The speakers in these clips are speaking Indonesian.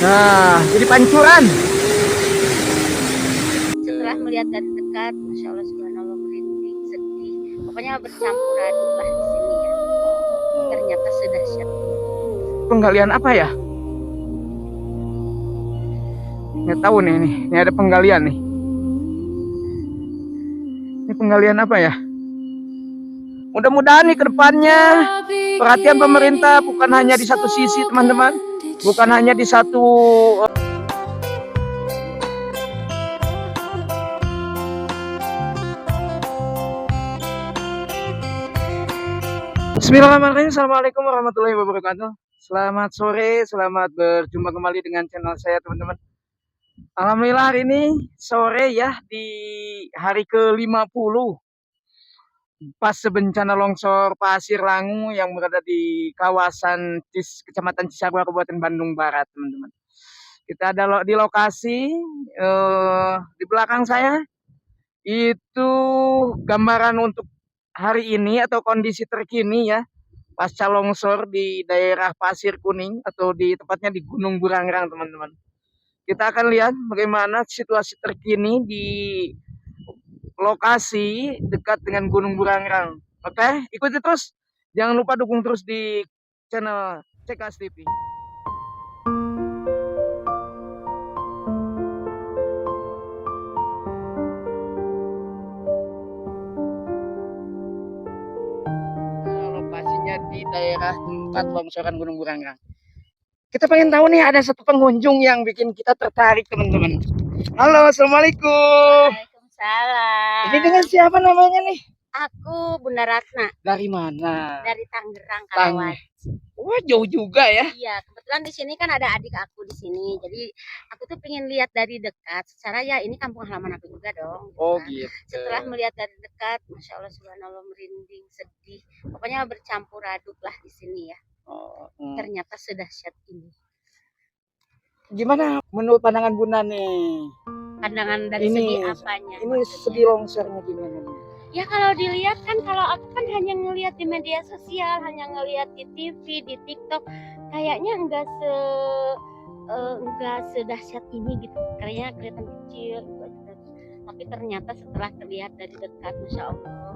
Nah, jadi pancuran. Setelah melihat dari dekat, Masya Allah subhanallah, merinding, sedih. Pokoknya bercampur aduk lah di sini ya. Ternyata sedahsyat ini. Penggalian apa ya? Nggak tahu nih, ini ada penggalian nih. Ini penggalian apa ya? Mudah-mudahan nih ke depannya perhatian pemerintah bukan hanya di satu sisi, teman-teman. Bukan hanya di satu. Bismillahirrahmanirrahim. Assalamualaikum warahmatullahi wabarakatuh. Selamat sore, selamat berjumpa kembali dengan channel saya, teman-teman. Alhamdulillah hari ini sore ya, di hari ke-50 pas bencana longsor pasir Langu yang berada di kawasan Kecamatan Cisarua, Kabupaten Bandung Barat, teman-teman. Kita ada di lokasi di belakang saya itu gambaran untuk hari ini atau kondisi terkini ya pasca longsor di daerah Pasir Kuning atau di tepatnya di Gunung Burangrang, teman-teman. Kita akan lihat bagaimana situasi terkini di lokasi dekat dengan Gunung Burangrang. Oke, ikuti terus. Jangan lupa dukung terus di channel CKS TV. Lokasinya di daerah tempat longsoran Gunung Burangrang. Kita pengen tahu nih, ada satu pengunjung yang bikin kita tertarik, teman-teman. Halo, assalamualaikum. Waalaikumsalam. Ini dengan siapa namanya nih? Aku Bunda Ratna. Dari mana? Dari Tangerang, Karawaci. Wah, jauh juga ya. Iya, kebetulan di sini kan ada adik aku di sini. Jadi aku tuh pengen lihat dari dekat. Secara ya ini kampung halaman aku juga dong. Oh Nah, gitu. setelah melihat dari dekat, Masya Allah subhanallah, merinding, sedih. Pokoknya bercampur aduk lah di sini ya. Ternyata sedahsyat ini. Gimana menurut pandangan Bunda nih? Pandangan dari Ini, segi apanya? Ini maksudnya? segi longsornya gimana nih? Ya kalau dilihat kan, kalau aku kan hanya ngelihat di media sosial, hanya ngelihat di TV, di TikTok, kayaknya enggak sedahsyat ini gitu. Kayaknya kelihatan kecil gitu. Tapi ternyata setelah terlihat dari dekat, Masya Allah,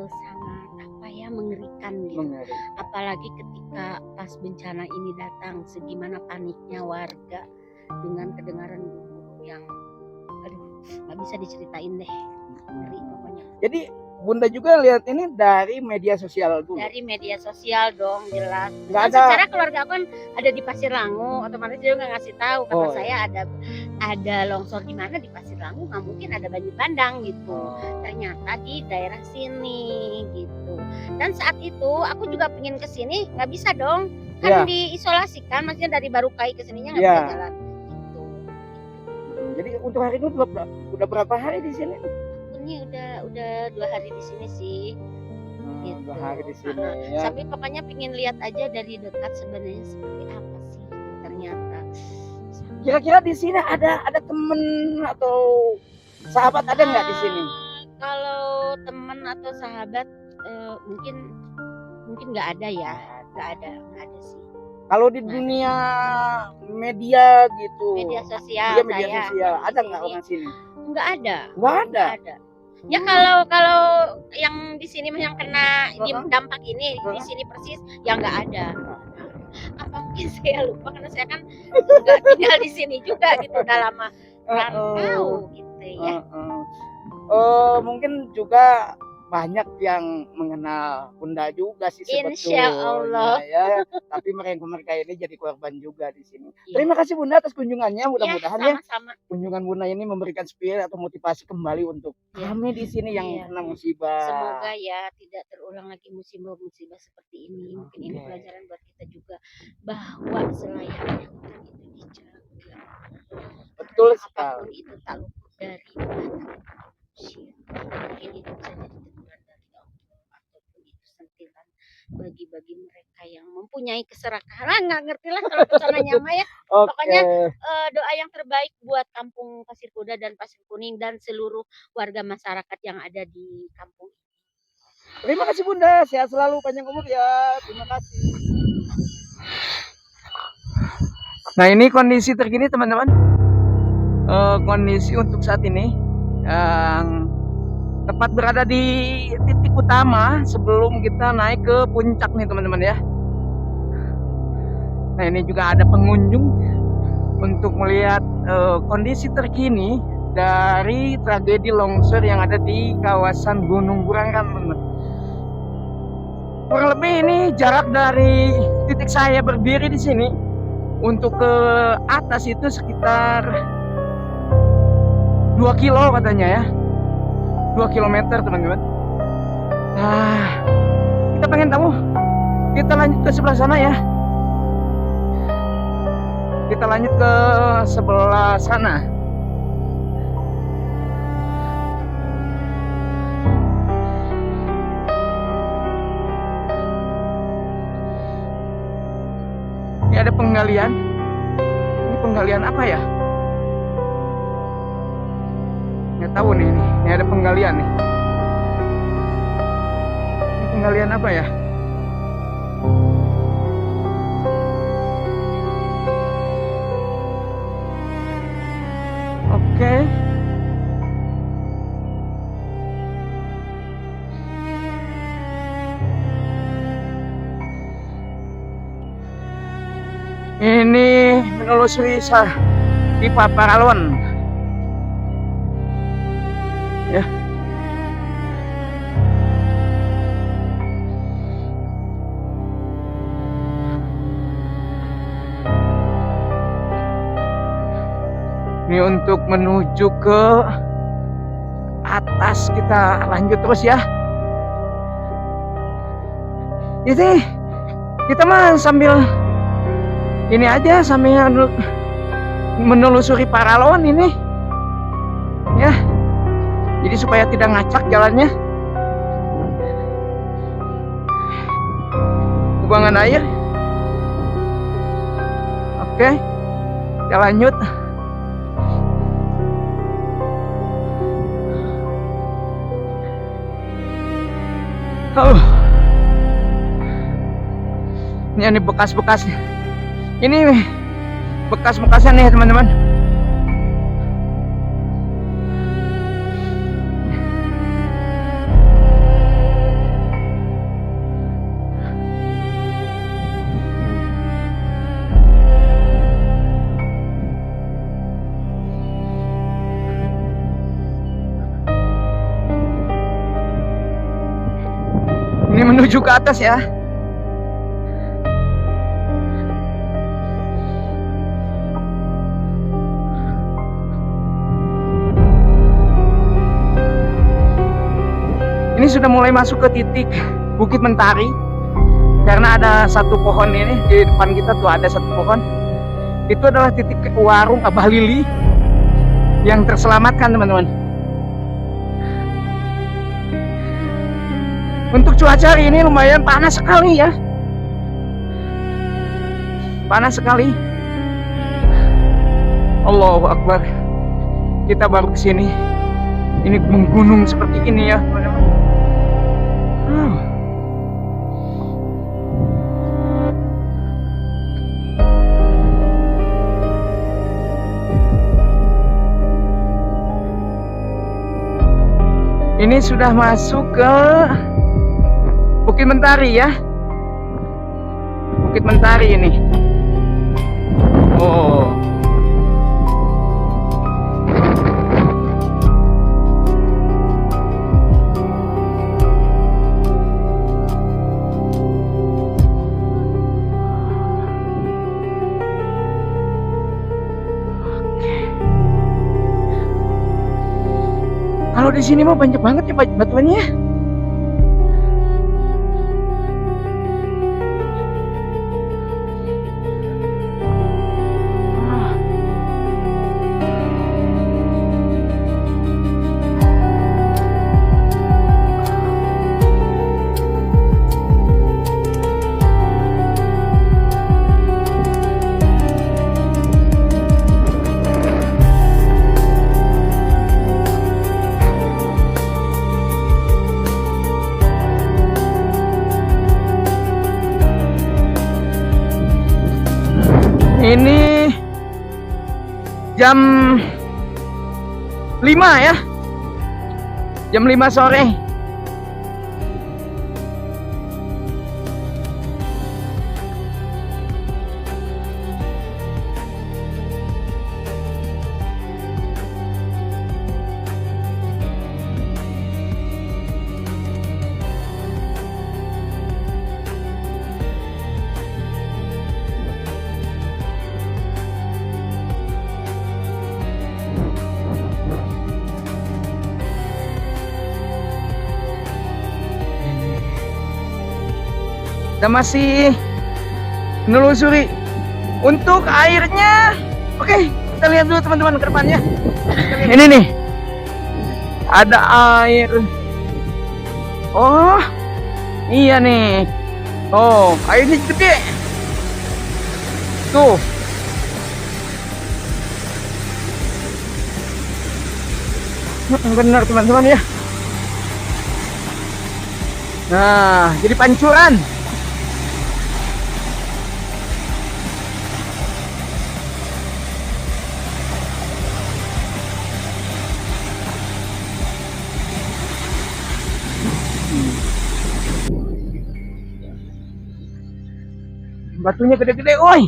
sangat apa ya, mengerikan gitu. Apalagi ketika pas bencana ini datang, segimana paniknya warga dengan kedengaran gemuruh yang aduh, nggak bisa diceritain deh. Ngeri pokoknya. Jadi Bunda juga lihat ini dari media sosial dulu? Dari media sosial dong, jelas. Nggak Kan ada. secara keluarga aku kan ada di Pasir Langu, otomatis dia nggak ngasih tahu karena saya ada longsor di mana di Pasir Langu, nggak mungkin ada banjir bandang gitu. Ternyata di daerah sini gitu. Dan saat itu aku juga pengen ke sini, nggak bisa dong, kan diisolasikan, maksudnya dari Barukai ke sininya nggak bisa jalan. Gitu. Jadi untuk hari ini udah berapa hari di sini? Ini udah 2 hari di sini sih. Gitu. 2 hari di sini ya. Tapi pokoknya pengen lihat aja dari dekat sebenarnya seperti apa sih ternyata. Kira-kira di sini ada temen atau sahabat ada nggak di sini? Kalau teman atau sahabat mungkin nggak ada ya, nggak ada sih. Kalau di dunia media gitu, media sosial, iya, media sosial, ada nggak orang sini? Nggak ada. Ya kalau yang di sini yang kena dampak ini di sini persis ya nggak ada. Apa mungkin saya lupa karena saya kan nggak tinggal di sini juga gitu, udah lama rantau gitu ya. Mungkin juga banyak yang mengenal Bunda juga sih sebetulnya. Insya Allah. Ya. Tapi mereka ini jadi korban juga di sini. Terima kasih Bunda atas kunjungannya. Mudah-mudahan ya kunjungan Bunda ini memberikan spirit atau motivasi kembali untuk kami di sini yang kena musibah. Semoga ya tidak terulang lagi musibah seperti ini. Mungkin ini pelajaran buat kita juga bahwa selayaknya hutan itu dijaga. Betul sekali. Apapun itu tak luput dari manusia. Mungkin itu bisa jadi teguran dari Allah ataupun itu sentilan bagi mereka yang mempunyai keserakahan. Nggak ngerti lah kalau kesananya mah ya. Pokoknya doa yang terbaik buat kampung Pasir Kuda dan Pasir Kuning dan seluruh warga masyarakat yang ada di kampung. Terima kasih Bunda, sehat selalu, panjang umur ya. Terima kasih. Nah, ini kondisi terkini teman-teman. Kondisi untuk saat ini yang tepat berada di titik utama sebelum kita naik ke puncak nih teman-teman ya. Nah, ini juga ada pengunjung untuk melihat kondisi terkini dari tragedi longsor yang ada di kawasan Gunung Burangrang teman-teman. Kurang lebih ini jarak dari titik saya berdiri di sini untuk ke atas itu sekitar 2 kilo katanya ya. 2 kilometer teman-teman. Nah, kita pengen tahu, kita lanjut ke sebelah sana ya. Kita lanjut ke sebelah sana. Ini ada penggalian. Ini penggalian apa ya? Nggak tahu nih. Ini ada penggalian nih. Ini penggalian apa ya? Oke. Ini menelusuri pipa paralon. Ya. Ini untuk menuju ke atas, kita lanjut terus ya. Jadi kita mah sambil ini aja, sambil menelusuri paralon ini ya, jadi supaya tidak ngacak jalannya. Kubangan air. Oke, kita lanjut. Ini bekas-bekas. Ini bekas-bekasnya nih teman-teman. Ini menuju ke atas ya. Ini sudah mulai masuk ke titik Bukit Mentari karena ada satu pohon ini di depan kita tuh, ada satu pohon. Itu adalah titik warung Abah Lili yang terselamatkan teman-teman. Untuk cuaca hari ini lumayan panas sekali ya. Panas sekali. Allahu Akbar. Kita baru kesini. Ini menggunung seperti ini ya teman-teman. Ini sudah masuk ke Bukit Mentari ya. Bukit Mentari ini. Oh. Kalau di sini mah banyak banget ya batuannya. Ini jam 5 ya. Jam 5 sore. Kita masih menelusuri untuk airnya. Oke, kita lihat dulu teman-teman ke depannya. Ini nih, ada air. Oh, iya nih. Oh, airnya gede. Tuh. Benar teman-teman ya. Nah, jadi pancuran. Batunya gede-gede, oi.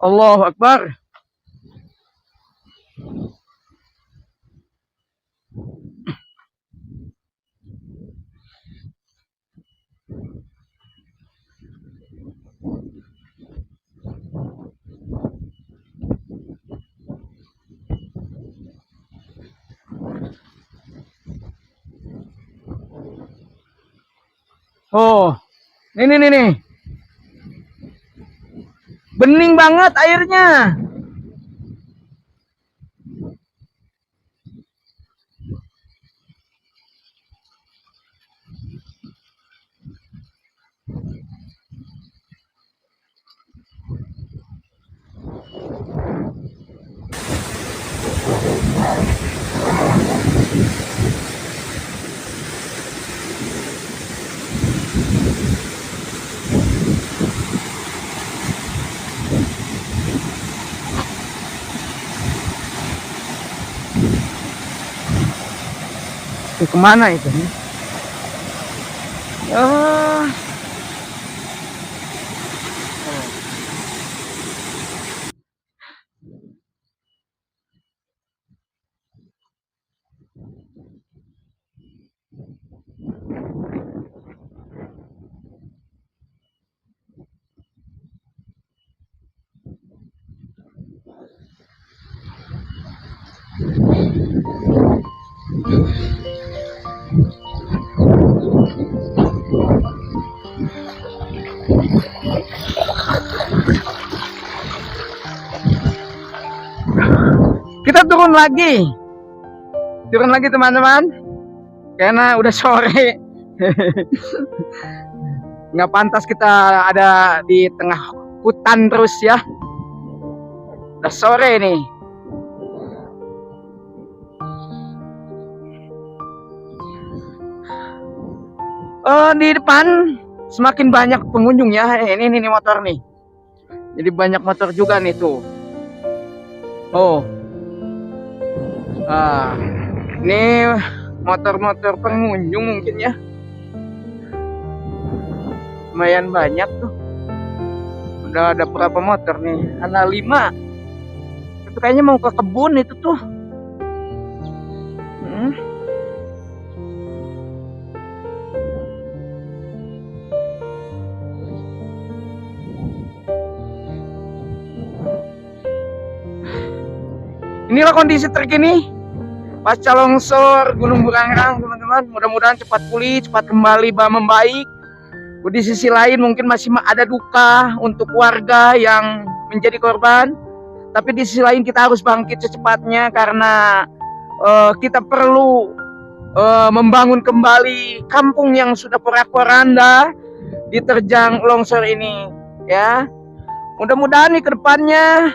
Allahu Akbar. Oh, ini nih. Bening banget airnya. Kemana itu? Oh. Kita turun lagi teman-teman, karena udah sore. Nggak pantas kita ada di tengah hutan terus ya. Udah sore nih. Di depan semakin banyak pengunjung ya. Ini motor nih. Jadi banyak motor juga nih tuh. Oh. Ini motor-motor pengunjung mungkin ya. Lumayan banyak tuh. Udah ada berapa motor nih? Ada 5. Itu kayaknya mau ke kebun itu tuh. Inilah kondisi terkini pasca longsor Gunung Burangrang teman-teman. Mudah-mudahan cepat pulih, cepat kembali membaik. Di sisi lain mungkin masih ada duka untuk warga yang menjadi korban. Tapi di sisi lain kita harus bangkit secepatnya karena kita perlu membangun kembali kampung yang sudah porak-poranda diterjang longsor ini ya. Mudah-mudahan nih ke depannya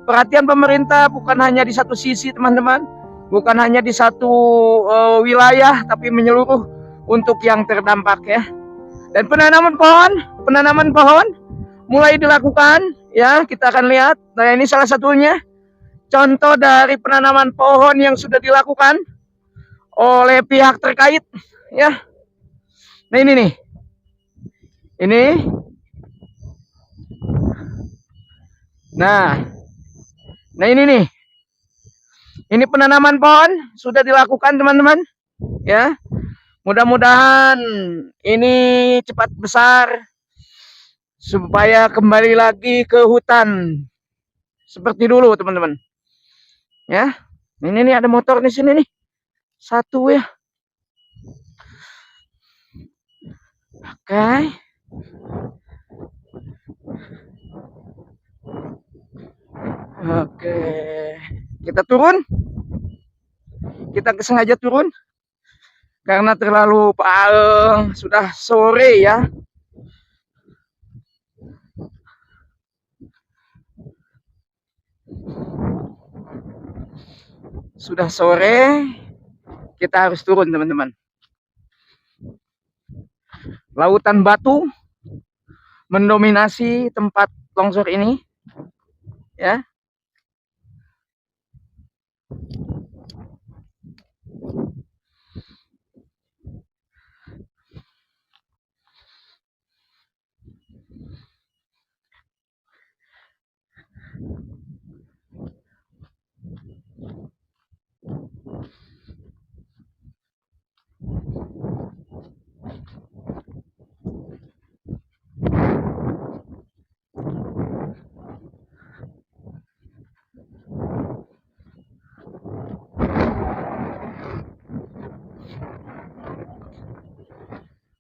perhatian pemerintah bukan hanya di satu sisi teman-teman, bukan hanya di satu wilayah, tapi menyeluruh untuk yang terdampak ya. Dan penanaman pohon mulai dilakukan ya, kita akan lihat. Nah, ini salah satunya contoh dari penanaman pohon yang sudah dilakukan oleh pihak terkait ya. Nah, ini nih. Ini. Nah. Nah, ini nih. Ini penanaman pohon sudah dilakukan, teman-teman. Ya. Mudah-mudahan ini cepat besar supaya kembali lagi ke hutan seperti dulu, teman-teman. Ya. Ini nih ada motor di sini nih. Satu ya. Oke. Oke. Kita turun. Kita sengaja turun karena terlalu sudah sore ya. Sudah sore, kita harus turun, teman-teman. Lautan batu mendominasi tempat longsor ini ya.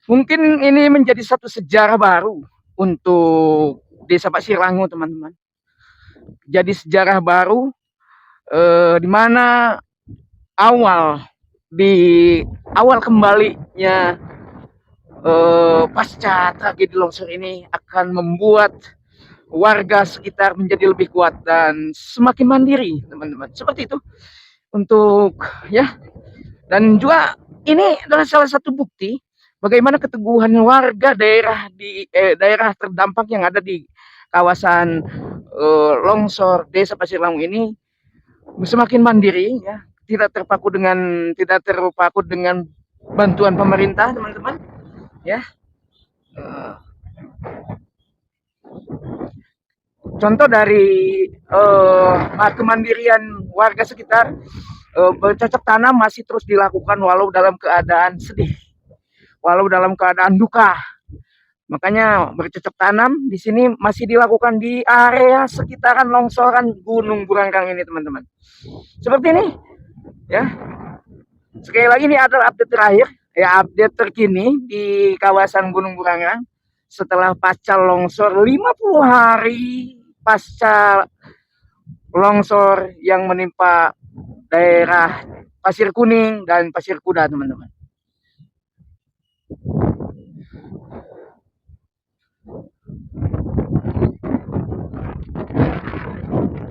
Mungkin ini menjadi satu sejarah baru untuk Desa Pasirlangu, teman-teman. Jadi sejarah baru di mana di awal kembalinya pasca tragedi longsor ini akan membuat warga sekitar menjadi lebih kuat dan semakin mandiri, teman-teman. Seperti itu untuk ya. Dan juga ini adalah salah satu bukti bagaimana keteguhan warga daerah terdampak yang ada di kawasan longsor Desa Pasirlangu ini semakin mandiri ya, tidak terpaku dengan bantuan pemerintah, teman-teman ya. Contoh dari kemandirian warga sekitar, bercocok tanam masih terus dilakukan walau dalam keadaan sedih, walau dalam keadaan duka. Makanya bercocok tanam di sini masih dilakukan di area sekitaran longsoran Gunung Burangrang ini, teman-teman. Seperti ini ya. Sekali lagi ini adalah update terakhir ya, update terkini di kawasan Gunung Burangrang setelah pasca longsor 50 hari pasca longsor yang menimpa daerah Pasir Kuning dan Pasir Kuda, teman-teman.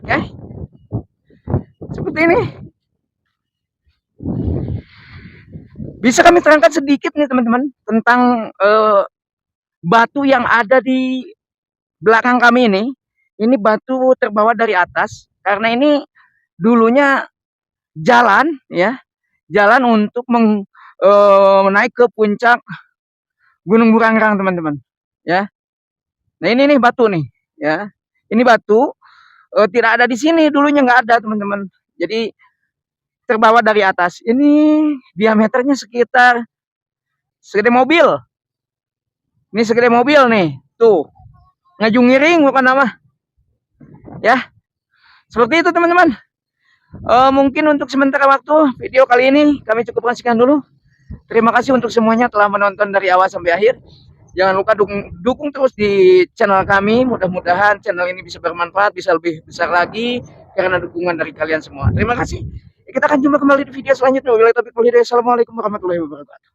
Ya, seperti ini. Bisa kami terangkan sedikit nih, teman-teman, tentang batu yang ada di belakang kami ini. Ini batu terbawa dari atas karena ini dulunya jalan ya, jalan untuk naik ke puncak Gunung Burangrang, teman-teman ya. Nah, ini nih batu nih ya. Ini batu tidak ada di sini, dulunya nggak ada, teman-teman. Jadi terbawa dari atas. Ini diameternya sekitar segede mobil. Ini segede mobil nih. Tuh. Ngajung ngiring bukan nama. Ya. Seperti itu, teman-teman. Mungkin untuk sementara waktu video kali ini kami cukupkan sekian dulu. Terima kasih untuk semuanya telah menonton dari awal sampai akhir. Jangan lupa dukung terus di channel kami. Mudah-mudahan channel ini bisa bermanfaat, bisa lebih besar lagi karena dukungan dari kalian semua. Terima kasih. Kita akan jumpa kembali di video selanjutnya. Wabillahi taufiq wal hidayah. Assalamualaikum warahmatullahi wabarakatuh.